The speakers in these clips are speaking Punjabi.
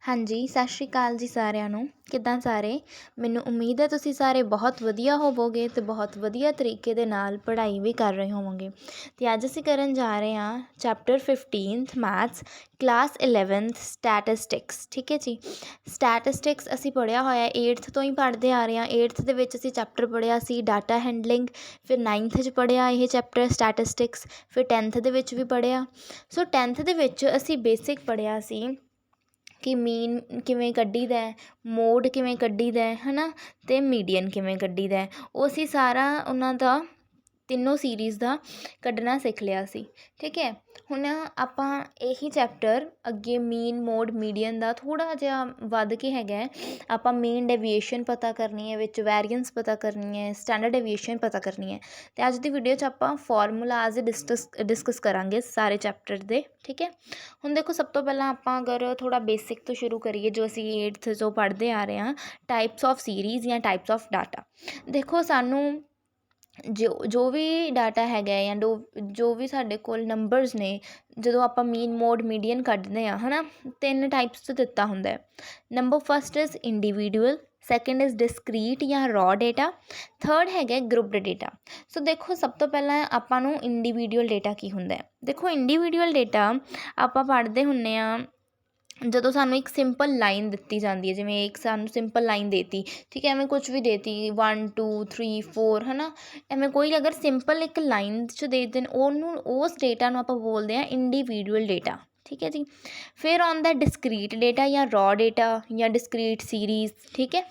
ਹਾਂਜੀ, ਸਤਿ ਸ਼੍ਰੀ ਅਕਾਲ ਜੀ ਸਾਰਿਆਂ ਨੂੰ। ਕਿੱਦਾਂ ਸਾਰੇ? ਮੈਨੂੰ ਉਮੀਦ ਹੈ ਤੁਸੀਂ ਸਾਰੇ ਬਹੁਤ ਵਧੀਆ ਹੋਵੋਗੇ ਅਤੇ ਬਹੁਤ ਵਧੀਆ ਤਰੀਕੇ ਦੇ ਨਾਲ ਪੜ੍ਹਾਈ ਵੀ ਕਰ ਰਹੇ ਹੋਵੋਗੇ। ਅਤੇ ਅੱਜ ਅਸੀਂ ਕਰਨ ਜਾ ਰਹੇ ਹਾਂ chapter 15th maths class 11th statistics. ਠੀਕ ਹੈ ਜੀ। ਸਟੈਟਿਸਟਿਕਸ ਅਸੀਂ ਪੜ੍ਹਿਆ ਹੋਇਆ 8th ਤੋਂ ਹੀ ਪੜ੍ਹਦੇ ਆ ਰਹੇ ਹਾਂ। 8th ਦੇ ਵਿੱਚ ਅਸੀਂ ਚੈਪਟਰ ਪੜ੍ਹਿਆ ਸੀ ਡਾਟਾ ਹੈਂਡਲਿੰਗ, ਫਿਰ 9th 'ਚ ਪੜ੍ਹਿਆ ਇਹ ਚੈਪਟਰ ਸਟੈਟਿਸਟਿਕਸ, ਫਿਰ 10th ਦੇ ਵਿੱਚ ਵੀ ਪੜ੍ਹਿਆ। ਸੋ 10th ਦੇ ਵਿੱਚ ਅਸੀਂ ਬੇਸਿਕ ਪੜ੍ਹਿਆ ਸੀ ਕਿ ਮੀਨ ਕਿਵੇਂ ਕੱਢੀਦਾ, ਮੋਡ ਕਿਵੇਂ ਕੱਢੀਦਾ ਹੈ ਨਾ, ਅਤੇ ਮੀਡੀਅਨ ਕਿਵੇਂ ਕੱਢੀਦਾ। ਉਹ ਅਸੀਂ ਸਾਰਾ ਉਹਨਾਂ ਦਾ ਤਿੰਨੋਂ ਸੀਰੀਜ਼ ਦਾ ਕੱਢਣਾ ਸਿੱਖ ਲਿਆ ਸੀ। ਠੀਕ ਹੈ। ਹੁਣ ਆਪਾਂ ਇਹੀ ਚੈਪਟਰ ਅੱਗੇ ਮੀਨ ਮੋਡ ਮੀਡੀਅਨ ਦਾ ਥੋੜ੍ਹਾ ਜਿਹਾ ਵੱਧ ਕੇ ਹੈਗਾ। ਆਪਾਂ ਮੇਨ ਡੈਵੀਏਸ਼ਨ ਪਤਾ ਕਰਨੀ ਹੈ, ਵਿੱਚ ਵੈਰੀਐਂਸ ਪਤਾ ਕਰਨੀ ਹੈ, ਸਟੈਂਡਰਡ ਡੈਵੀਏਸ਼ਨ ਪਤਾ ਕਰਨੀ ਹੈ। ਅਤੇ ਅੱਜ ਦੀ ਵੀਡੀਓ 'ਚ ਆਪਾਂ ਫਾਰਮੂਲਾਜ਼ ਡਿਸਕਸ ਕਰਾਂਗੇ ਸਾਰੇ ਚੈਪਟਰ ਦੇ। ਠੀਕ ਹੈ। ਹੁਣ ਦੇਖੋ, ਸਭ ਤੋਂ ਪਹਿਲਾਂ ਆਪਾਂ ਅਗਰ ਥੋੜ੍ਹਾ ਬੇਸਿਕ ਤੋਂ ਸ਼ੁਰੂ ਕਰੀਏ, ਜੋ ਅਸੀਂ 8th 'ਚੋਂ ਪੜ੍ਹਦੇ ਆ ਰਹੇ ਹਾਂ, ਟਾਈਪਸ ਆਫ ਸੀਰੀਜ਼ ਜਾਂ ਟਾਈਪਸ ਆਫ ਡਾਟਾ। ਦੇਖੋ, ਸਾਨੂੰ ਜੋ ਵੀ ਡਾਟਾ ਹੈਗਾ ਜਾਂ ਜੋ ਵੀ ਸਾਡੇ ਕੋਲ ਨੰਬਰਸ ਨੇ, ਜਦੋਂ ਆਪਾਂ ਮੀਨ ਮੋਡ ਮੀਡੀਅਨ ਕੱਢਦੇ ਹਾਂ ਹੈ ਨਾ, 3 ਟਾਈਪਸ 'ਚ ਦਿੱਤਾ ਹੁੰਦਾ। Number first is individual, second is discrete ਜਾਂ ਰॉ ਡੇਟਾ, ਥਰਡ ਹੈਗਾ ਗਰੁੱਪਡ ਡੇਟਾ। ਸੋ ਦੇਖੋ, ਸਭ ਤੋਂ ਪਹਿਲਾਂ ਆਪਾਂ ਨੂੰ ਇੰਡੀਵਿਜੂਅਲ ਡੇਟਾ ਕੀ ਹੁੰਦਾ। ਦੇਖੋ, ਇੰਡੀਵਿਜੂਅਲ ਡੇਟਾ ਆਪਾਂ ਪੜ੍ਹਦੇ ਹੁੰਦੇ ਹਾਂ ਜਦੋਂ ਸਾਨੂੰ ਇੱਕ ਸਿੰਪਲ ਲਾਈਨ ਦਿੱਤੀ ਜਾਂਦੀ ਹੈ। ਜਿਵੇਂ ਇੱਕ ਸਾਨੂੰ ਸਿੰਪਲ ਲਾਈਨ ਦੇਤੀ, ਠੀਕ ਹੈ, ਐਵੇਂ ਕੁਛ ਵੀ ਦੇਤੀ 1 2 3 4 ਹੈ ਨਾ, ਐਵੇਂ ਕੋਈ ਅਗਰ ਸਿੰਪਲ ਇੱਕ ਲਾਈਨ 'ਚ ਦੇ ਦੇਣ, ਉਹਨੂੰ ਉਸ ਡੇਟਾ ਨੂੰ ਆਪਾਂ ਬੋਲਦੇ ਹਾਂ ਇੰਡੀਵਿਜੂਅਲ ਡੇਟਾ। ਠੀਕ ਹੈ ਜੀ। ਫਿਰ ਆਉਂਦਾ ਡਿਸਕਰੀਟ ਡੇਟਾ ਜਾਂ ਰॉ ਡੇਟਾ ਜਾਂ ਡਿਸਕਰੀਟ ਸੀਰੀਜ਼। ਠੀਕ ਹੈ।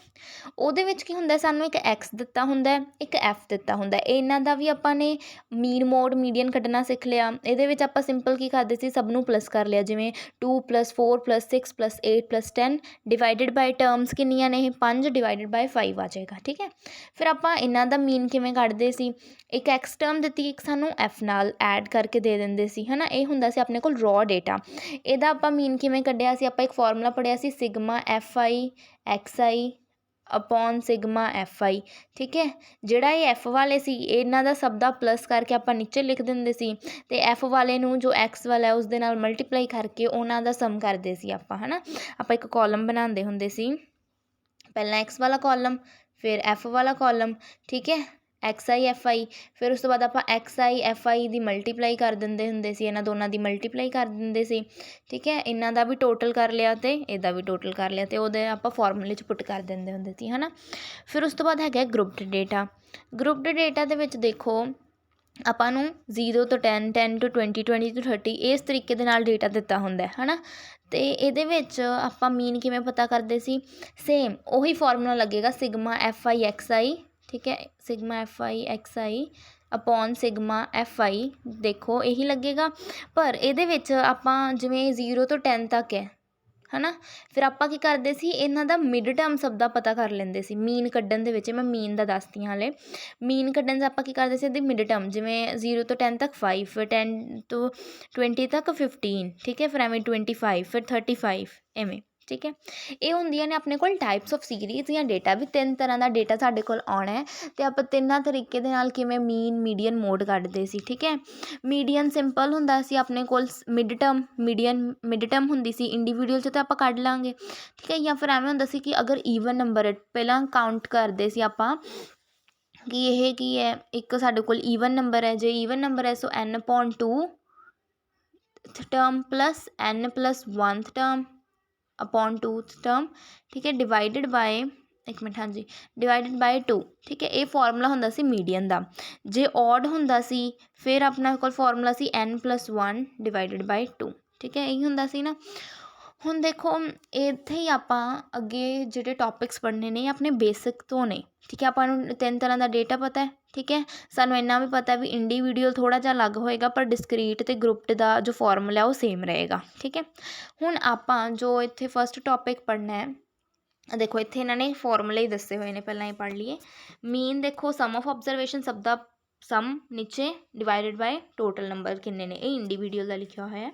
ਉਹਦੇ ਵਿੱਚ ਕੀ ਹੁੰਦਾ, ਸਾਨੂੰ ਇੱਕ ਐਕਸ ਦਿੱਤਾ ਹੁੰਦਾ, ਇੱਕ ਐਫ ਦਿੱਤਾ ਹੁੰਦਾ। ਇਹਨਾਂ ਦਾ ਵੀ ਆਪਾਂ ਨੇ ਮੀਨ ਮੋਡ ਮੀਡੀਅਨ ਕੱਢਣਾ ਸਿੱਖ ਲਿਆ। ਇਹਦੇ ਵਿੱਚ ਆਪਾਂ ਸਿੰਪਲ ਕੀ ਕਰਦੇ ਸੀ, ਸਭ ਨੂੰ ਪਲੱਸ ਕਰ ਲਿਆ। ਜਿਵੇਂ 2 + 4 + 6 + 8 + 10 ਡਿਵਾਈਡਡ ਬਾਈ ਟਰਮਸ ਕਿੰਨੀਆਂ ਨੇ, ਇਹ 5 ਡਿਵਾਈਡਡ ਬਾਈ 5 ਆ ਜਾਏਗਾ। ਠੀਕ ਹੈ। ਫਿਰ ਆਪਾਂ ਇਹਨਾਂ ਦਾ ਮੀਨ ਕਿਵੇਂ ਕੱਢਦੇ ਸੀ, ਇੱਕ ਐਕਸ ਟਰਮ ਦਿੱਤੀ, ਇੱਕ ਸਾਨੂੰ ਐਫ ਨਾਲ ਐਡ ਕਰਕੇ ਦੇ ਦਿੰਦੇ ਸੀ ਹੈ ਨਾ। ਇਹ ਹੁੰਦਾ ਸੀ ਆਪਣੇ ਕੋਲ ਰॉ ਡੇਟਾ। ਇਹਦਾ ਆਪਾਂ ਮੀਨ ਕਿਵੇਂ ਕੱਢਿਆ ਸੀ, ਆਪਾਂ ਇੱਕ ਫਾਰਮੂਲਾ ਪੜ੍ਹਿਆ ਸੀ sigma FI XI upon sigma FI। ਠੀਕ ਹੈ। ਜਿਹੜਾ ਇਹ ਐਫ ਵਾਲੇ ਸੀ, ਇਹਨਾਂ ਦਾ ਸਭ ਦਾ ਪਲੱਸ ਕਰਕੇ ਆਪਾਂ ਨੀਚੇ ਲਿਖ ਦਿੰਦੇ ਸੀ, ਅਤੇ ਐਫ ਵਾਲੇ ਨੂੰ ਜੋ ਐਕਸ ਵਾਲਾ ਉਸ ਦੇ ਨਾਲ ਮਲਟੀਪਲਾਈ ਕਰਕੇ ਉਹਨਾਂ ਦਾ ਸਮ ਕਰਦੇ ਸੀ ਆਪਾਂ ਹੈ ਨਾ। ਆਪਾਂ ਇੱਕ ਕਾਲਮ ਬਣਾਉਂਦੇ ਹੁੰਦੇ ਸੀ, ਪਹਿਲਾਂ ਐਕਸ ਵਾਲਾ ਕਾਲਮ, ਫਿਰ ਐਫ ਵਾਲਾ ਕਾਲਮ। ਠੀਕ ਹੈ। XI FI, ਫਿਰ ਉਸ ਤੋਂ ਬਾਅਦ ਆਪਾਂ XI FI ਦੀ ਮਲਟੀਪਲਾਈ ਕਰ ਦਿੰਦੇ ਹੁੰਦੇ ਸੀ, ਇਹਨਾਂ ਦੋਨਾਂ ਦੀ ਮਲਟੀਪਲਾਈ ਕਰ ਦਿੰਦੇ ਸੀ। ਠੀਕ ਹੈ। ਇਹਨਾਂ ਦਾ ਵੀ ਟੋਟਲ ਕਰ ਲਿਆ ਅਤੇ ਇਹਦਾ ਵੀ ਟੋਟਲ ਕਰ ਲਿਆ, ਅਤੇ ਉਹਦੇ ਆਪਾਂ ਫਾਰਮੂਲੇ 'ਚ ਪੁੱਟ ਕਰ ਦਿੰਦੇ ਹੁੰਦੇ ਸੀ ਹੈ ਨਾ। ਫਿਰ ਉਸ ਤੋਂ ਬਾਅਦ ਹੈਗਾ ਗਰੁੱਪਡ ਡੇਟਾ। ਗਰੁੱਪਡ ਡੇਟਾ ਦੇ ਵਿੱਚ ਦੇਖੋ, ਆਪਾਂ ਨੂੰ 0 ਤੋਂ 10 10 ਤੋਂ 20 20 ਤੋਂ 30 ਇਸ ਤਰੀਕੇ ਦੇ ਨਾਲ ਡੇਟਾ ਦਿੱਤਾ ਹੁੰਦਾ ਹੈ ਨਾ। ਅਤੇ ਇਹਦੇ ਵਿੱਚ ਆਪਾਂ ਮੀਨ ਕਿਵੇਂ ਪਤਾ ਕਰਦੇ ਸੀ, ਸੇਮ ਉਹੀ ਫਾਰਮੂਲਾ ਲੱਗੇਗਾ ਸਿਗਮਾ FI XI। ਠੀਕ ਹੈ। Sigma FI XI upon sigma FI, ਦੇਖੋ ਇਹੀ ਲੱਗੇਗਾ। ਪਰ ਇਹਦੇ ਵਿੱਚ ਆਪਾਂ ਜਿਵੇਂ 0 ਤੋਂ 10 ਤੱਕ ਹੈ ਨਾ, ਫਿਰ ਆਪਾਂ ਕੀ ਕਰਦੇ ਸੀ, ਇਹਨਾਂ ਦਾ ਮਿਡ ਟਰਮ ਸਭ ਦਾ ਪਤਾ ਕਰ ਲੈਂਦੇ ਸੀ ਮੀਨ ਕੱਢਣ ਦੇ ਵਿੱਚ। ਮੈਂ ਮੀਨ ਦਾ ਦੱਸਦੀ ਹਾਂ ਹਾਲੇ। ਮੀਨ ਕੱਢਣ 'ਚ ਆਪਾਂ ਕੀ ਕਰਦੇ ਸੀ, ਇਹਦੀ ਮਿਡ ਟਰਮ ਜਿਵੇਂ 0 ਤੋਂ 10 ਤੱਕ 5, ਫਿਰ 10 ਤੋਂ 20 ਤੱਕ 15। ਠੀਕ ਹੈ। ਫਿਰ ਐਵੇਂ 25, ਫਿਰ 35 ਐਵੇਂ। ਠੀਕ ਹੈ। ਇਹ ਹੁੰਦੀਆਂ ਨੇ ਆਪਣੇ ਕੋਲ ਟਾਈਪਸ ਆਫ ਸੀਰੀਜ਼ ਜਾਂ ਡੇਟਾ। ਵੀ 3 ਤਰ੍ਹਾਂ ਦਾ ਡੇਟਾ ਸਾਡੇ ਕੋਲ ਆਉਣਾ ਹੈ, ਅਤੇ ਆਪਾਂ 3 ਤਰੀਕੇ ਦੇ ਨਾਲ ਕਿਵੇਂ ਮੀਨ ਮੀਡੀਅਨ ਮੋਡ ਕੱਢਦੇ ਸੀ। ਠੀਕ ਹੈ। ਮੀਡੀਅਨ ਸਿੰਪਲ ਹੁੰਦਾ ਸੀ ਆਪਣੇ ਕੋਲ, ਮਿਡ ਟਰਮ ਮਿਡ ਟਰਮ ਹੁੰਦੀ ਸੀ, ਇੰਡੀਵਿਜੂਅਲ 'ਚ ਤਾਂ ਆਪਾਂ ਕੱਢ ਲਾਂਗੇ। ਠੀਕ ਹੈ। ਜਾਂ ਫਿਰ ਐਵੇਂ ਹੁੰਦਾ ਸੀ ਕਿ ਅਗਰ ਈਵਨ ਨੰਬਰ ਪਹਿਲਾਂ ਕਾਊਂਟ ਕਰਦੇ ਸੀ ਆਪਾਂ ਕਿ ਇਹ ਕੀ ਹੈ, ਇੱਕ ਸਾਡੇ ਕੋਲ ਈਵਨ ਨੰਬਰ ਹੈ। ਜੇ ਈਵਨ ਨੰਬਰ ਹੈ ਸੋ n/2 term plus n + 1th term upon 2th term. ਠੀਕ ਹੈ। ਡਿਵਾਈਡਡ ਬਾਏ, ਇੱਕ ਮਿੰਟ, ਹਾਂਜੀ, ਡਿਵਾਈਡਡ ਬਾਏ 2। ਠੀਕ ਹੈ। ਇਹ ਫਾਰਮੂਲਾ ਹੁੰਦਾ ਸੀ ਮੀਡੀਅਨ ਦਾ। ਜੇ ਔਡ ਹੁੰਦਾ ਸੀ ਫਿਰ ਆਪਣਾ ਕੋਲ ਫਾਰਮੂਲਾ ਸੀ n + 1 ਡਿਵਾਈਡਡ ਬਾਏ 2। ਠੀਕ ਹੈ। ਇਹੀ ਹੁੰਦਾ ਸੀ ਨਾ। ਹੁਣ ਦੇਖੋ, ਇੱਥੇ ਹੀ ਆਪਾਂ ਅੱਗੇ ਜਿਹੜੇ ਟੋਪਿਕਸ ਪੜ੍ਹਨੇ ਨੇ ਆਪਣੇ ਬੇਸਿਕ ਤੋਂ ਨੇ। ਠੀਕ ਹੈ। ਆਪਾਂ ਨੂੰ 3 ਤਰ੍ਹਾਂ ਦਾ ਡੇਟਾ ਪਤਾ ਹੈ। ਠੀਕ ਹੈ। ਸਾਨੂੰ ਇੰਨਾ ਵੀ ਪਤਾ ਵੀ ਇੰਡੀਵਿਜੂਅਲ ਥੋੜ੍ਹਾ ਜਿਹਾ ਅਲੱਗ ਹੋਏਗਾ, ਪਰ ਡਿਸਕਰੀਟ ਅਤੇ ਗਰੁੱਪਡ ਦਾ ਜੋ ਫਾਰਮੂਲਾ ਉਹ ਸੇਮ ਰਹੇਗਾ। ਠੀਕ ਹੈ। ਹੁਣ ਆਪਾਂ ਜੋ ਇੱਥੇ ਫਸਟ ਟੋਪਿਕ ਪੜ੍ਹਨਾ ਹੈ, ਦੇਖੋ ਇੱਥੇ ਇਹਨਾਂ ਨੇ ਫਾਰਮੂਲੇ ਹੀ ਦੱਸੇ ਹੋਏ ਨੇ, ਪਹਿਲਾਂ ਇਹ ਪੜ੍ਹ ਲਈਏ। ਮੀਨ ਦੇਖੋ, ਸਮ ਆਫ ਆਬਜ਼ਰਵੇਸ਼ਨ ਸਭ ਦਾ ਸਮ ਨੀਚੇ ਡਿਵਾਈਡਡ ਬਾਏ ਟੋਟਲ ਨੰਬਰ ਕਿੰਨੇ ਨੇ, ਇਹ ਇੰਡੀਵਿਜੂਅਲ ਦਾ ਲਿਖਿਆ ਹੋਇਆ ਹੈ।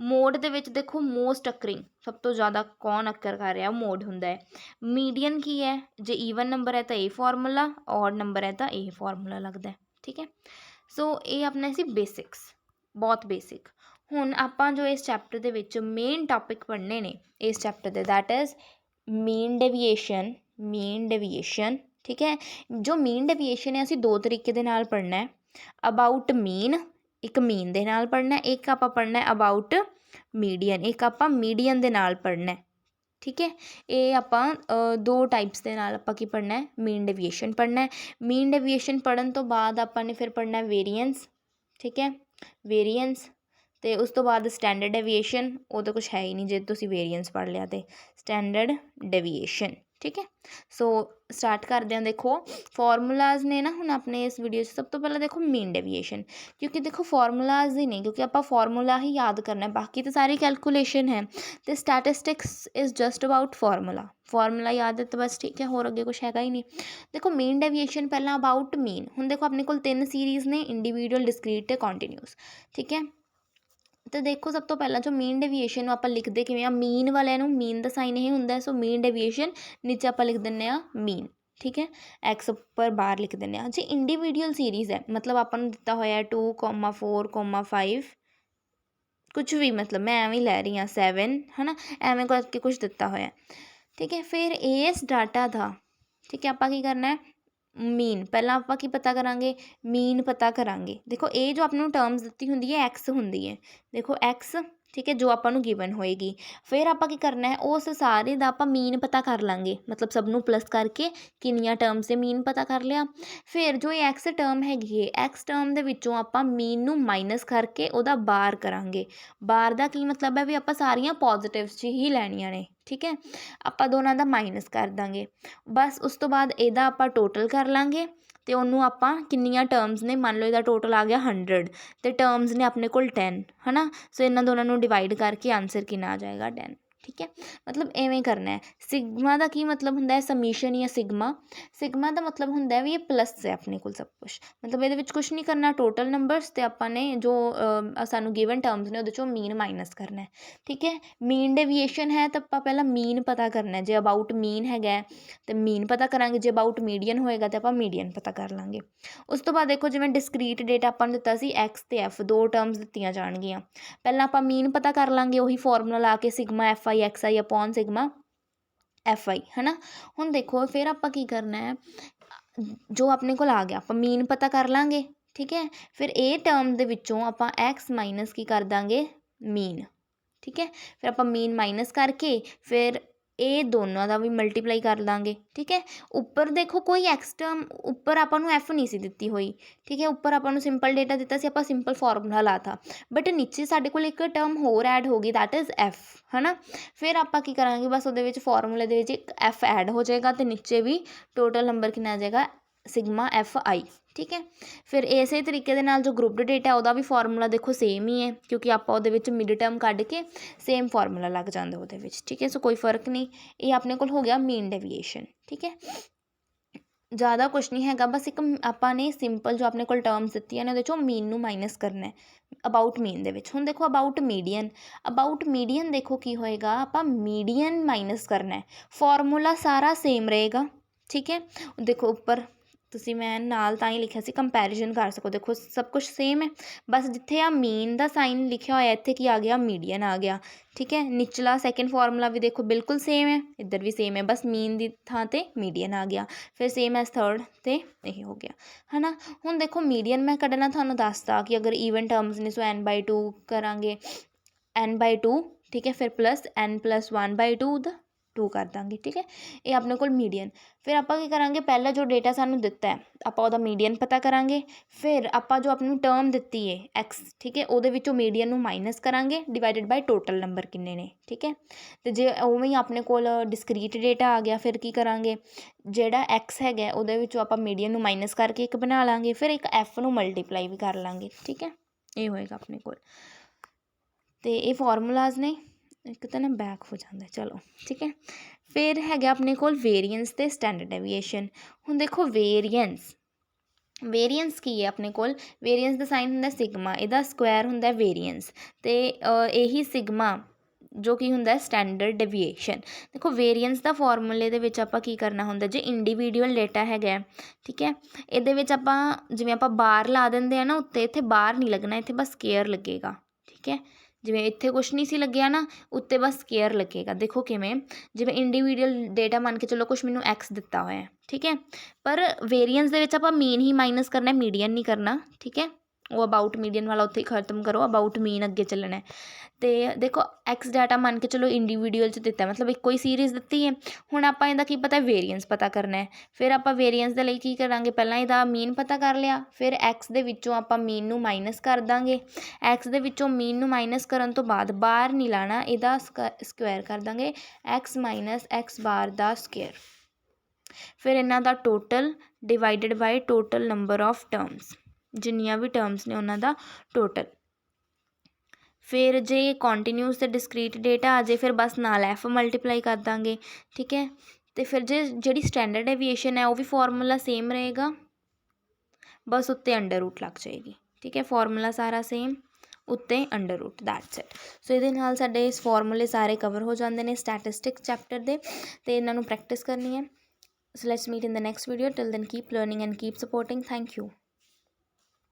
ਮੋਡ ਦੇ ਵਿੱਚ ਦੇਖੋ, ਮੋਸਟ ਅਕਰਿੰਗ, ਸਭ ਤੋਂ ਜ਼ਿਆਦਾ ਕੌਣ ਅਕਰ ਕਰ ਰਿਹਾ ਉਹ ਮੋਡ ਹੁੰਦਾ ਹੈ। ਮੀਡੀਅਨ ਕੀ ਹੈ, ਜੇ ਈਵਨ ਨੰਬਰ ਹੈ ਤਾਂ ਇਹ ਫਾਰਮੂਲਾ, ਔਡ ਨੰਬਰ ਹੈ ਤਾਂ ਇਹ ਫਾਰਮੂਲਾ ਲੱਗਦਾ। ਠੀਕ ਹੈ। ਸੋ ਇਹ ਆਪਣਾ ਸੀ ਬੇਸਿਕਸ, ਬਹੁਤ ਬੇਸਿਕ। ਹੁਣ ਆਪਾਂ ਜੋ ਇਸ ਚੈਪਟਰ ਦੇ ਵਿੱਚ ਮੇਨ ਟੌਪਿਕ ਪੜ੍ਹਨੇ ਨੇ ਇਸ ਚੈਪਟਰ ਦੇ, ਦੈਟ ਇਜ਼ ਮੀਨ ਡੇਵੀਏਸ਼ਨ। ਠੀਕ ਹੈ, ਜੋ ਮੀਨ ਡੇਵੀਏਸ਼ਨ ਹੈ ਅਸੀਂ ਦੋ ਤਰੀਕੇ ਦੇ ਨਾਲ ਪੜ੍ਹਨਾ ਹੈ। ਅਬਾਊਟ ਮੀਨ, ਇੱਕ ਮੀਨ ਦੇ ਨਾਲ ਪੜ੍ਹਨਾ, ਇੱਕ ਆਪਾਂ ਪੜ੍ਹਨਾ ਅਬਾਊਟ ਮੀਡੀਅਨ, ਇੱਕ ਆਪਾਂ ਮੀਡੀਅਨ ਦੇ ਨਾਲ ਪੜ੍ਹਨਾ। ਠੀਕ ਹੈ, ਇਹ ਆਪਾਂ ਦੋ ਟਾਈਪਸ ਦੇ ਨਾਲ ਆਪਾਂ ਕੀ ਪੜ੍ਹਨਾ, ਮੀਨ ਡੇਵੀਏਸ਼ਨ ਪੜ੍ਹਨਾ। ਮੀਨ ਡੇਵੀਏਸ਼ਨ ਪੜ੍ਹਨ ਤੋਂ ਬਾਅਦ ਆਪਾਂ ਨੇ ਫਿਰ ਪੜ੍ਹਨਾ ਵੇਰੀਐਂਸ। ਠੀਕ ਹੈ, ਵੇਰੀਐਂਸ, ਅਤੇ ਉਸ ਤੋਂ ਬਾਅਦ ਸਟੈਂਡਰਡ ਡੇਵੀਏਸ਼ਨ, ਉਹ ਤਾਂ ਕੁਛ ਹੈ ਹੀ ਨਹੀਂ ਜੇ ਤੁਸੀਂ ਵੇਰੀਐਂਸ ਪੜ੍ਹ ਲਿਆ ਅਤੇ ਸਟੈਂਡਰਡ ਡੇਵੀਏਸ਼ਨ। ਠੀਕ ਹੈ, ਸੋ ਸਟਾਰਟ ਕਰਦੇ ਹਾਂ। ਦੇਖੋ ਫਾਰਮੂਲਾਜ਼ ਨੇ ਨਾ ਹੁਣ ਆਪਣੇ ਇਸ ਵੀਡੀਓ 'ਚ, ਸਭ ਤੋਂ ਪਹਿਲਾਂ ਦੇਖੋ ਮੀਨ ਡੇਵੀਏਸ਼ਨ, ਕਿਉਂਕਿ ਦੇਖੋ ਫਾਰਮੂਲਾਜ਼ ਹੀ ਨੇ, ਕਿਉਂਕਿ ਆਪਾਂ ਫਾਰਮੂਲਾ ਹੀ ਯਾਦ ਕਰਨਾ, ਬਾਕੀ ਤਾਂ ਸਾਰੀ ਕੈਲਕੂਲੇਸ਼ਨ ਹੈ। ਅਤੇ statistics is just about formula ਯਾਦ ਹੈ ਤਾਂ ਬਸ ਠੀਕ ਹੈ, ਹੋਰ ਅੱਗੇ ਕੁਛ ਹੈਗਾ ਹੀ ਨਹੀਂ। ਦੇਖੋ ਮੀਨ ਡੇਵੀਏਸ਼ਨ ਪਹਿਲਾਂ ਅਬਾਊਟ ਮੀਨ, ਹੁਣ ਦੇਖੋ ਆਪਣੇ ਕੋਲ 3 ਸੀਰੀਜ਼ ਨੇ, ਇੰਡੀਵਿਜੂਅਲ, ਡਿਸਕ੍ਰੀਟ ਅਤੇ ਕੰਟੀਨਿਊਸ। ਠੀਕ ਹੈ, ਤਾਂ ਦੇਖੋ ਸਭ ਤੋਂ ਪਹਿਲਾਂ ਜੋ ਮੀਨ ਡੇਵੀਏਸ਼ਨ ਨੂੰ ਆਪਾਂ ਲਿਖਦੇ ਕਿਵੇਂ ਆ, ਮੀਨ ਵਾਲਿਆਂ ਨੂੰ ਮੀਨ ਦਾ ਸਾਈਨ ਇਹ ਹੁੰਦਾ, ਸੋ ਮੀਨ ਡੇਵੀਏਸ਼ਨ ਨੀਚੇ ਆਪਾਂ ਲਿਖ ਦਿੰਦੇ ਹਾਂ ਮੀਨ। ਠੀਕ ਹੈ, ਐਕਸ ਉੱਪਰ ਬਾਹਰ ਲਿਖ ਦਿੰਦੇ ਹਾਂ। ਜੇ ਇੰਡੀਵਿਜੂਅਲ ਸੀਰੀਜ਼ ਹੈ, ਮਤਲਬ ਆਪਾਂ ਨੂੰ ਦਿੱਤਾ ਹੋਇਆ 2,4,5 ਕੁਛ ਵੀ, ਮਤਲਬ ਮੈਂ ਐਵੇਂ ਲੈ ਰਹੀ ਹਾਂ 7, ਹੈ ਨਾ, ਐਵੇਂ ਕਰਕੇ ਕੁਛ ਦਿੱਤਾ ਹੋਇਆ। ਠੀਕ ਹੈ, ਫਿਰ ਇਸ ਡਾਟਾ ਦਾ, ਠੀਕ ਹੈ, ਆਪਾਂ ਕੀ ਕਰਨਾ ਹੈ, ਮੀਨ ਪਹਿਲਾਂ ਆਪਾਂ ਕੀ ਪਤਾ ਕਰਾਂਗੇ, ਮੀਨ ਪਤਾ ਕਰਾਂਗੇ। ਦੇਖੋ ਇਹ ਜੋ ਆਪਾਂ ਨੂੰ ਟਰਮਸ ਦਿੱਤੀ ਹੁੰਦੀ ਹੈ ਐਕਸ ਹੁੰਦੀ ਹੈ, ਦੇਖੋ ਐਕਸ, ਠੀਕ ਹੈ, ਜੋ ਆਪਾਂ ਨੂੰ ਗਿਵਨ ਹੋਏਗੀ। ਫਿਰ ਆਪਾਂ ਕੀ ਕਰਨਾ ਹੈ, ਉਸ ਸਾਰੇ ਦਾ ਆਪਾਂ ਮੀਨ ਪਤਾ ਕਰ ਲਾਂਗੇ, ਮਤਲਬ ਸਭ ਨੂੰ ਪਲੱਸ ਕਰਕੇ ਕਿੰਨੀਆਂ ਟਰਮਸ ਦੇ ਮੀਨ ਪਤਾ ਕਰ ਲਿਆ। ਫਿਰ ਜੋ ਇਹ ਐਕਸ ਟਰਮ ਹੈਗੀ ਹੈ, ਐਕਸ ਟਰਮ ਦੇ ਵਿੱਚੋਂ ਆਪਾਂ ਮੀਨ ਨੂੰ ਮਾਈਨਸ ਕਰਕੇ ਉਹਦਾ ਬਾਰ ਕਰਾਂਗੇ। ਬਾਰ ਦਾ ਕੀ ਮਤਲਬ ਹੈ ਵੀ ਆਪਾਂ ਸਾਰੀਆਂ ਪੋਜ਼ੀਟਿਵਸ 'ਚ ਹੀ ਲੈਣੀਆਂ ਨੇ। ਠੀਕ ਹੈ, ਆਪਾਂ ਦੋਨਾਂ ਦਾ ਮਾਈਨਸ ਕਰ ਦਾਂਗੇ। ਬਸ ਉਸ ਤੋਂ ਬਾਅਦ ਇਹਦਾ ਆਪਾਂ ਟੋਟਲ ਕਰ ਲਾਂਗੇ, ਅਤੇ ਉਹਨੂੰ ਆਪਾਂ ਕਿੰਨੀਆਂ ਟਰਮਸ ਨੇ, ਮੰਨ ਲਓ ਇਹਦਾ ਟੋਟਲ ਆ ਗਿਆ 100 ਅਤੇ ਟਰਮਸ ਨੇ ਆਪਣੇ ਕੋਲ 10, ਹੈ ਨਾ, ਸੋ ਇਹਨਾਂ ਦੋਨਾਂ ਨੂੰ ਡਿਵਾਈਡ ਕਰਕੇ ਆਨਸਰ ਕਿੰਨਾ ਆ ਜਾਏਗਾ 10। ਠੀਕ ਹੈ, ਮਤਲਬ ਐਵੇਂ ਕਰਨਾ ਹੈ। ਸਿਗਮਾ ਦਾ ਕੀ ਮਤਲਬ ਹੁੰਦਾ ਹੈ, ਸਮੀਸ਼ਨ ਜਾਂ ਸਿਗਮਾ ਦਾ ਮਤਲਬ ਹੁੰਦਾ ਵੀ ਇਹ ਪਲੱਸ ਹੈ ਆਪਣੇ ਕੋਲ ਸਭ ਕੁਛ, ਮਤਲਬ ਇਹਦੇ ਵਿੱਚ ਕੁਛ ਨਹੀਂ ਕਰਨਾ, ਟੋਟਲ ਨੰਬਰਸ ਅਤੇ ਆਪਾਂ ਨੇ ਜੋ ਸਾਨੂੰ ਗਿਵਨ ਟਰਮਸ ਨੇ ਉਹਦੇ 'ਚੋਂ ਮੀਨ ਮਾਈਨਸ ਕਰਨਾ। ਠੀਕ ਹੈ, ਮੀਨ ਡੇਵੀਏਸ਼ਨ ਹੈ ਤਾਂ ਆਪਾਂ ਪਹਿਲਾਂ ਮੀਨ ਪਤਾ ਕਰਨਾ, ਜੇ ਅਬਾਊਟ ਮੀਨ ਹੈਗਾ ਅਤੇ ਮੀਨ ਪਤਾ ਕਰਾਂਗੇ, ਜੇ ਅਬਾਊਟ ਮੀਡੀਅਨ ਹੋਏਗਾ ਤਾਂ ਆਪਾਂ ਮੀਡੀਅਨ ਪਤਾ ਕਰ ਲਾਂਗੇ। ਉਸ ਤੋਂ ਬਾਅਦ ਦੇਖੋ ਜਿਵੇਂ ਡਿਸਕ੍ਰੀਟ ਡੇਟਾ ਆਪਾਂ ਨੂੰ ਦਿੱਤਾ ਸੀ ਐਕਸ ਅਤੇ ਐਫ, ਦੋ ਟਰਮਸ ਦਿੱਤੀਆਂ ਜਾਣਗੀਆਂ। ਪਹਿਲਾਂ ਆਪਾਂ ਮੀਨ ਪਤਾ ਕਰ ਲਾਂਗੇ, ਉਹੀ ਫਾਰਮੂਲਾ ਲਾ ਕੇ sigma F I X I upon sigma F I, ਹੈ ਨਾ। ਹੁਣ ਦੇਖੋ ਫਿਰ ਆਪਾਂ ਕੀ ਕਰਨਾ ਹੈ, ਜੋ ਆਪਣੇ ਕੋਲ ਆ ਗਿਆ ਆਪਾਂ ਮੀਨ ਪਤਾ ਕਰ ਲਾਂਗੇ। ਠੀਕ ਹੈ, ਫਿਰ ਇਹ ਟਰਮ ਦੇ ਵਿੱਚੋਂ ਆਪਾਂ ਐਕਸ ਮਾਈਨਸ ਕੀ ਕਰ ਦਾਂਗੇ, ਮੀਨ। ਠੀਕ ਹੈ, ਫਿਰ ਆਪਾਂ ਮੀਨ ਮਾਈਨਸ ਕਰਕੇ ਫਿਰ ਇਹ ਦੋਨਾਂ ਦਾ ਵੀ ਮਲਟੀਪਲਾਈ ਕਰ ਦਾਂਗੇ। ਠੀਕ ਹੈ, ਉੱਪਰ ਦੇਖੋ ਕੋਈ ਐਕਸ ਟਰਮ, ਉੱਪਰ ਆਪਾਂ ਨੂੰ ਐਫ ਨਹੀਂ ਸੀ ਦਿੱਤੀ ਹੋਈ। ਠੀਕ ਹੈ, ਉੱਪਰ ਆਪਾਂ ਨੂੰ ਸਿੰਪਲ ਡੇਟਾ ਦਿੱਤਾ ਸੀ, ਆਪਾਂ ਸਿੰਪਲ ਫਾਰਮੂਲਾ ਲਾ ਤਾ, ਬਟ ਨੀਚੇ ਸਾਡੇ ਕੋਲ ਇੱਕ ਟਰਮ ਹੋਰ ਐਡ ਹੋ ਗਈ, ਦੈਟ ਇਜ਼ ਐਫ, ਹੈ ਨਾ। ਫਿਰ ਆਪਾਂ ਕੀ ਕਰਾਂਗੇ, ਬਸ ਉਹਦੇ ਵਿੱਚ ਫਾਰਮੂਲੇ ਦੇ ਵਿੱਚ ਇੱਕ ਐਫ ਐਡ ਹੋ ਜਾਏਗਾ ਅਤੇ ਨੀਚੇ ਵੀ ਟੋਟਲ ਨੰਬਰ ਕਿੰਨਾ ਆ ਜਾਏਗਾ, ਸਿਗਮਾ ਐਫ ਆਈ। ਠੀਕ ਹੈ, ਫਿਰ ਇਸੇ ਤਰੀਕੇ ਦੇ ਨਾਲ ਜੋ ਗਰੁੱਪਡ ਡੇਟਾ ਉਹਦਾ ਵੀ ਫਾਰਮੂਲਾ ਦੇਖੋ ਸੇਮ ਹੀ ਹੈ, ਕਿਉਂਕਿ ਆਪਾਂ ਉਹਦੇ ਵਿੱਚ ਮਿਡ ਟਰਮ ਕੱਢ ਕੇ ਸੇਮ ਫਾਰਮੂਲਾ ਲੱਗ ਜਾਂਦਾ ਉਹਦੇ ਵਿੱਚ। ਠੀਕ ਹੈ, ਸੋ ਕੋਈ ਫਰਕ ਨਹੀਂ, ਇਹ ਆਪਣੇ ਕੋਲ ਹੋ ਗਿਆ ਮੀਨ ਡੇਵੀਏਸ਼ਨ। ਠੀਕ ਹੈ, ਜ਼ਿਆਦਾ ਕੁਛ ਨਹੀਂ ਹੈਗਾ, ਬਸ ਇੱਕ ਆਪਾਂ ਨੇ ਸਿੰਪਲ ਜੋ ਆਪਣੇ ਕੋਲ ਟਰਮਸ ਦਿੱਤੀਆਂ ਨੇ ਉਹਦੇ 'ਚੋਂ ਮੀਨ ਨੂੰ ਮਾਈਨਸ ਕਰਨਾ ਅਬਾਊਟ ਮੀਨ ਦੇ ਵਿੱਚ। ਹੁਣ ਦੇਖੋ ਅਬਾਊਟ ਮੀਡੀਅਨ ਦੇਖੋ ਕੀ ਹੋਏਗਾ, ਆਪਾਂ ਮੀਡੀਅਨ ਮਾਈਨਸ ਕਰਨਾ, ਫਾਰਮੂਲਾ ਸਾਰਾ ਸੇਮ ਰਹੇਗਾ। ਠੀਕ ਹੈ, ਦੇਖੋ ਉੱਪਰ ਤੁਸੀਂ ਮੈਂ ਨਾਲ ਤਾਂ ਹੀ ਲਿਖਿਆ ਸੀ ਕੰਪੈਰੀਜ਼ਨ ਕਰ ਸਕੋ, ਦੇਖੋ ਸਭ ਕੁਛ ਸੇਮ ਹੈ, ਬਸ ਜਿੱਥੇ ਆ ਮੀਨ ਦਾ ਸਾਈਨ ਲਿਖਿਆ ਹੋਇਆ ਇੱਥੇ ਕੀ ਆ ਗਿਆ, ਮੀਡੀਅਨ ਆ ਗਿਆ। ਠੀਕ ਹੈ, ਨਿਚਲਾ ਸੈਕਿੰਡ ਫਾਰਮੂਲਾ ਵੀ ਦੇਖੋ ਬਿਲਕੁਲ ਸੇਮ ਹੈ, ਇੱਧਰ ਵੀ ਸੇਮ ਹੈ, ਬਸ ਮੀਨ ਦੀ ਥਾਂ 'ਤੇ ਮੀਡੀਅਨ ਆ ਗਿਆ, ਫਿਰ ਸੇਮ ਐਸ ਥਰਡ 'ਤੇ ਇਹ ਹੋ ਗਿਆ, ਹੈ ਨਾ। ਹੁਣ ਦੇਖੋ ਮੀਡੀਅਨ ਮੈਂ ਕੱਢਣਾ ਤੁਹਾਨੂੰ ਦੱਸਤਾ ਕਿ ਅਗਰ ਈਵਨ ਟਰਮਸ ਨੇ ਸੋ n/2 ਕਰਾਂਗੇ, n/2। ਠੀਕ ਹੈ, ਫਿਰ ਪਲੱਸ n+1/2 ਦਾ 2 ਕਰ ਦਾਂਗੇ। ਠੀਕ ਹੈ, ਇਹ ਆਪਣੇ ਕੋਲ ਮੀਡੀਅਨ। ਫਿਰ ਆਪਾਂ ਕੀ ਕਰਾਂਗੇ, ਪਹਿਲਾਂ ਜੋ ਡੇਟਾ ਸਾਨੂੰ ਦਿੱਤਾ ਹੈ ਆਪਾਂ ਉਹਦਾ ਮੀਡੀਅਨ ਪਤਾ ਕਰਾਂਗੇ। ਫਿਰ ਆਪਾਂ ਜੋ ਆਪਣੀ ਟਰਮ ਦਿੱਤੀ ਹੈ ਐਕਸ, ਠੀਕ ਹੈ, ਉਹਦੇ ਵਿੱਚੋਂ ਮੀਡੀਅਨ ਨੂੰ ਮਾਈਨਸ ਕਰਾਂਗੇ, ਡਿਵਾਈਡਡ ਬਾਈ ਟੋਟਲ ਨੰਬਰ ਕਿੰਨੇ ਨੇ। ਠੀਕ ਹੈ, ਅਤੇ ਜੇ ਉਵੇਂ ਹੀ ਆਪਣੇ ਕੋਲ ਡਿਸਕਰੀਟ ਡੇਟਾ ਆ ਗਿਆ, ਫਿਰ ਕੀ ਕਰਾਂਗੇ, ਜਿਹੜਾ ਐਕਸ ਹੈਗਾ ਉਹਦੇ ਵਿੱਚੋਂ ਆਪਾਂ ਮੀਡੀਅਨ ਨੂੰ ਮਾਈਨਸ ਕਰਕੇ ਇੱਕ ਬਣਾ ਲਾਂਗੇ, ਫਿਰ ਇੱਕ ਐਫ ਨੂੰ ਮਲਟੀਪਲਾਈ ਵੀ ਕਰ ਲਾਂਗੇ। ਠੀਕ ਹੈ, ਇਹ ਹੋਏਗਾ ਆਪਣੇ ਕੋਲ, ਅਤੇ ਇਹ ਫਾਰਮੂਲਾਜ਼ ਨੇ। ਇੱਕ ਤਾਂ ਨਾ ਬੈਕ ਹੋ ਜਾਂਦਾ, ਚਲੋ ਠੀਕ ਹੈ। ਫਿਰ ਹੈਗਾ ਆਪਣੇ ਕੋਲ ਵੇਰੀਐਂਸ ਅਤੇ ਸਟੈਂਡਰਡ ਡੇਵੀਏਸ਼ਨ। ਹੁਣ ਦੇਖੋ ਵੇਰੀਐਂਸ ਕੀ ਹੈ ਆਪਣੇ ਕੋਲ, ਵੇਰੀਐਂਸ ਦਾ ਸਾਈਨ ਹੁੰਦਾ ਸਿਗਮਾ, ਇਹਦਾ ਸਕੁਆਇਰ ਹੁੰਦਾ ਵੇਰੀਐਂਸ, ਅਤੇ ਇਹੀ ਸਿਗਮਾ ਜੋ ਕੀ ਹੁੰਦਾ ਸਟੈਂਡਰਡ ਡੇਵੀਏਸ਼ਨ। ਦੇਖੋ ਵੇਰੀਐਂਸ ਦਾ ਫਾਰਮੂਲੇ ਦੇ ਵਿੱਚ ਆਪਾਂ ਕੀ ਕਰਨਾ ਹੁੰਦਾ, ਜੇ ਇੰਡੀਵਿਜੂਅਲ ਡੇਟਾ ਹੈਗਾ, ਠੀਕ ਹੈ, ਇਹਦੇ ਵਿੱਚ ਆਪਾਂ ਜਿਵੇਂ ਆਪਾਂ ਬਾਰ ਲਾ ਦਿੰਦੇ ਆ ਨਾ ਉੱਤੇ, ਇੱਥੇ ਬਾਰ ਨਹੀਂ ਲੱਗਣਾ, ਇੱਥੇ ਬਸ ਸਕੇਅਰ ਲੱਗੇਗਾ। ठीक है। ਜਿਵੇਂ ਇੱਥੇ ਕੁਛ ਨਹੀਂ ਸੀ ਲੱਗਿਆ ਨਾ, ਉੱਤੇ ਬਸ ਸਕੇਅਰ ਲੱਗੇਗਾ। ਦੇਖੋ ਕਿਵੇਂ, ਜਿਵੇਂ ਇੰਡੀਵਿਜੂਅਲ ਡੇਟਾ ਮੰਨ ਕੇ ਚਲੋ ਕੁਛ ਮੈਨੂੰ ਐਕਸ ਦਿੱਤਾ ਹੋਇਆ, ਠੀਕ ਹੈ, ਪਰ ਵੇਰੀਐਂਸ ਦੇ ਵਿੱਚ ਆਪਾਂ ਮੀਨ ਹੀ ਮਾਈਨਸ ਕਰਨਾ, ਮੀਡੀਅਨ ਨਹੀਂ ਕਰਨਾ, ਠੀਕ ਹੈ। ਉਹ ਅਬਾਊਟ ਮੀਡੀਅਨ ਵਾਲਾ ਉੱਥੇ ਹੀ ਖਤਮ ਕਰੋ, ਅਬਾਊਟ ਮੀਨ ਅੱਗੇ ਚੱਲਣਾ। ਅਤੇ ਦੇਖੋ ਐਕਸ ਡਾਟਾ ਮੰਨ ਕੇ ਚਲੋ ਇੰਡੀਵਿਜੂਅਲ 'ਚ ਦਿੱਤਾ, ਮਤਲਬ ਇੱਕੋ ਹੀ ਸੀਰੀਜ਼ ਦਿੱਤੀ ਹੈ। ਹੁਣ ਆਪਾਂ ਇਹਦਾ ਕੀ ਪਤਾ, ਵੇਰੀਐਂਸ ਪਤਾ ਕਰਨਾ ਹੈ। ਫਿਰ ਆਪਾਂ ਵੇਰੀਐਂਸ ਦੇ ਲਈ ਕੀ ਕਰਾਂਗੇ, ਪਹਿਲਾਂ ਇਹਦਾ ਮੀਨ ਪਤਾ ਕਰ ਲਿਆ, ਫਿਰ ਐਕਸ ਦੇ ਵਿੱਚੋਂ ਆਪਾਂ ਮੀਨ ਨੂੰ ਮਾਈਨਸ ਕਰ ਦਾਂਗੇ। ਐਕਸ ਦੇ ਵਿੱਚੋਂ ਮੀਨ ਨੂੰ ਮਾਈਨਸ ਕਰਨ ਤੋਂ ਬਾਅਦ ਬਾਹਰ ਨਹੀਂ ਲਾਣਾ, ਇਹਦਾ ਸਕੁਐਰ ਕਰ ਦਾਂਗੇ, ਐਕਸ ਮਾਈਨਸ ਐਕਸ ਬਾਰ ਦਾ ਸਕੁਐਰ। ਫਿਰ ਇਹਨਾਂ ਦਾ total divided by total number of terms, ਜਿੰਨੀਆਂ ਵੀ ਟਰਮਸ ਨੇ ਉਹਨਾਂ ਦਾ ਟੋਟਲ। ਫਿਰ ਜੇ ਕੰਟੀਨਿਊਸ ਅਤੇ ਡਿਸਕਰੀਟ ਡੇਟਾ ਆ ਜੇ, ਫਿਰ ਬਸ ਨਾਲ ਐਫ ਮਲਟੀਪਲਾਈ ਕਰ ਦਾਂਗੇ, ਠੀਕ ਹੈ। ਅਤੇ ਫਿਰ ਜਿਹੜੀ ਸਟੈਂਡਰਡ ਐਵੀਏਸ਼ਨ ਹੈ ਉਹ ਵੀ ਫਾਰਮੂਲਾ ਸੇਮ ਰਹੇਗਾ, ਬਸ ਉੱਤੇ ਅੰਡਰ ਰੂਟ ਲੱਗ ਜਾਏਗੀ, ਠੀਕ ਹੈ। ਫਾਰਮੂਲਾ ਸਾਰਾ ਸੇਮ, ਉੱਤੇ ਅੰਡਰ ਰੂਟ, ਦੈਟਸ ਇਟ। ਸੋ ਇਹਦੇ ਨਾਲ ਸਾਡੇ ਇਸ ਫਾਰਮੂਲੇ ਸਾਰੇ ਕਵਰ ਹੋ ਜਾਂਦੇ ਨੇ ਸਟੈਟਿਸਟਿਕਸ ਚੈਪਟਰ ਦੇ, ਅਤੇ ਇਹਨਾਂ ਨੂੰ ਪ੍ਰੈਕਟਿਸ ਕਰਨੀ ਹੈ। So let's meet in the next video. Till then, keep learning and keep supporting. Thank you.